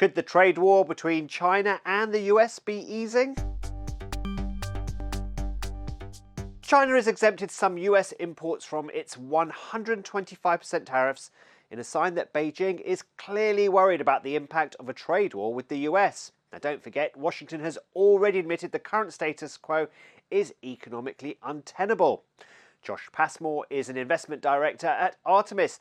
Could the trade war between China and the US be easing? China has exempted some US imports from its 125% tariffs in a sign that Beijing is clearly worried about the impact of a trade war with the US. Now, don't forget, Washington has already admitted the current status quo is economically untenable. Josh Passmore is an investment director at Artemis.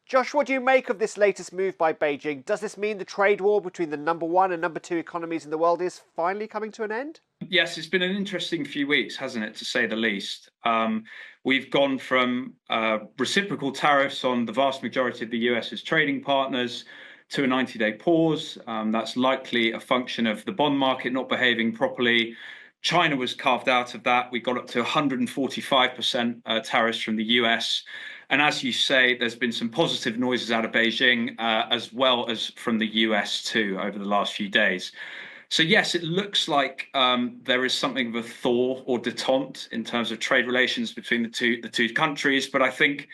Josh, what do you make of this latest move by Beijing? Does this mean the trade war between the number one and number two economies in the world is finally coming to an end? Yes, it's been an interesting few weeks, hasn't it, to say the least. We've gone from reciprocal tariffs on the vast majority of the US's trading partners to a 90-day pause. That's likely a function of the bond market not behaving properly. China was carved out of that. We got up to 145% tariffs from the US. And as you say, there's been some positive noises out of Beijing, as well as from the US too, over the last few days. So yes, it looks like there is something of a thaw or detente in terms of trade relations between the two countries. But I think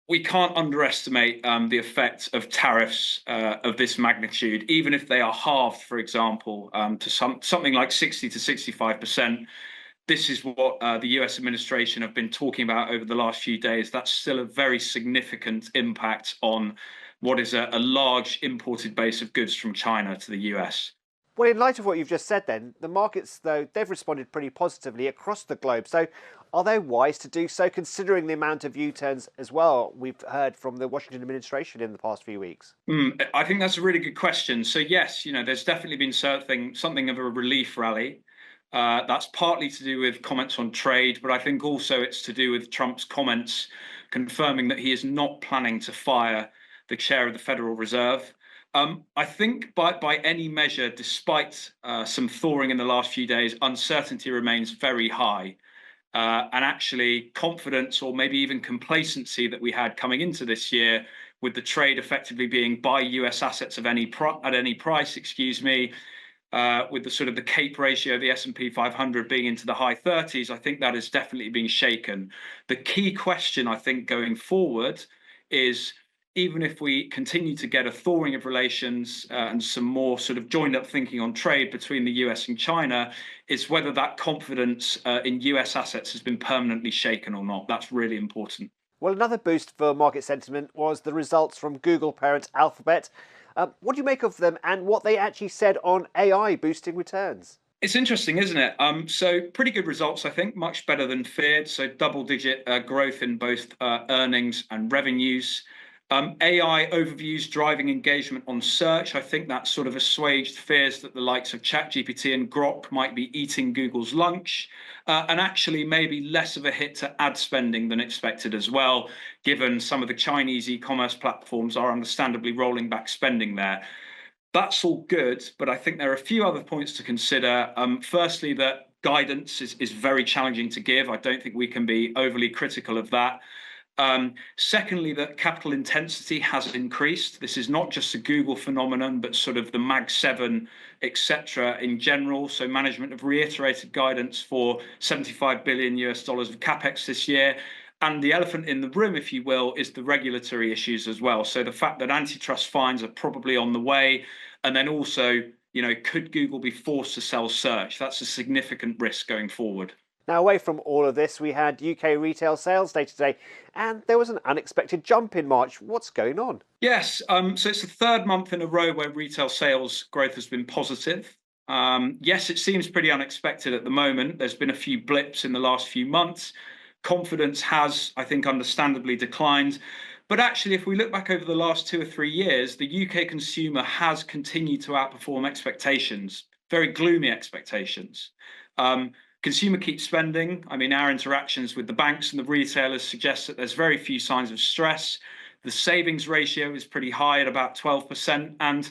we can't underestimate the effect of tariffs of this magnitude, even if they are halved, for example, to something like 60 to 65%. This is what the US administration have been talking about over the last few days. That's still a very significant impact on what is a large imported base of goods from China to the US. Well, in light of what you've just said then, the markets, though, they've responded pretty positively across the globe. So are they wise to do so, considering the amount of U-turns as well we've heard from the Washington administration in the past few weeks? I think that's a really good question. So yes, there's definitely been something of a relief rally. That's partly to do with comments on trade, but I think also it's to do with Trump's comments confirming that he is not planning to fire the chair of the Federal Reserve. I think by any measure, despite some thawing in the last few days, uncertainty remains very high. And actually confidence or maybe even complacency that we had coming into this year with the trade effectively being buy US assets at any price, with the sort of the CAPE ratio of the S&P 500 being into the high 30s, I think that has definitely been shaken. The key question, I think, going forward is, even if we continue to get a thawing of relations and some more sort of joined up thinking on trade between the US and China, is whether that confidence in US assets has been permanently shaken or not. That's really important. Well, another boost for market sentiment was the results from Google parent Alphabet. What do you make of them and what they actually said on AI boosting returns? It's interesting, isn't it? So pretty good results, I think, much better than feared. So double-digit growth in both earnings and revenues. AI overviews driving engagement on search. I think that sort of assuaged fears that the likes of ChatGPT and Grok might be eating Google's lunch, and actually maybe less of a hit to ad spending than expected as well, given some of the Chinese e-commerce platforms are understandably rolling back spending there. That's all good, but I think there are a few other points to consider. Firstly, that guidance is very challenging to give. I don't think we can be overly critical of that. Secondly, that capital intensity has increased. This is not just a Google phenomenon, but sort of the Mag 7, etc. in general. So management have reiterated guidance for $75 billion of capex this year. And the elephant in the room, if you will, is the regulatory issues as well. So the fact that antitrust fines are probably on the way, and then also, could Google be forced to sell search? That's a significant risk going forward. Now, away from all of this, we had UK retail sales data today, and there was an unexpected jump in March. What's going on? Yes, so it's the third month in a row where retail sales growth has been positive. Yes, it seems pretty unexpected at the moment. There's been a few blips in the last few months. Confidence has, I think, understandably declined. But actually, if we look back over the last 2 or 3 years, the UK consumer has continued to outperform expectations, very gloomy expectations. Consumer keeps spending. I mean, our interactions with the banks and the retailers suggest that there's very few signs of stress. The savings ratio is pretty high at about 12%. And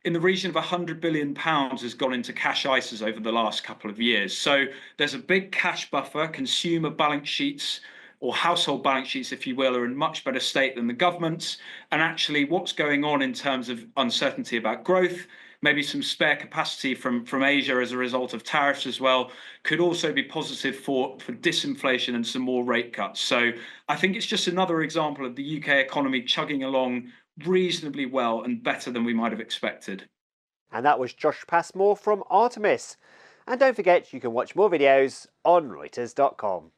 in the region of £100 billion has gone into cash ISAs over the last couple of years. So there's a big cash buffer. Consumer balance sheets, or household balance sheets, if you will, are in much better state than the government's. And actually, what's going on in terms of uncertainty about growth, maybe some spare capacity from Asia as a result of tariffs as well, could also be positive for disinflation and some more rate cuts. So I think it's just another example of the UK economy chugging along reasonably well and better than we might have expected. And that was Josh Passmore from Artemis. And don't forget, you can watch more videos on Reuters.com.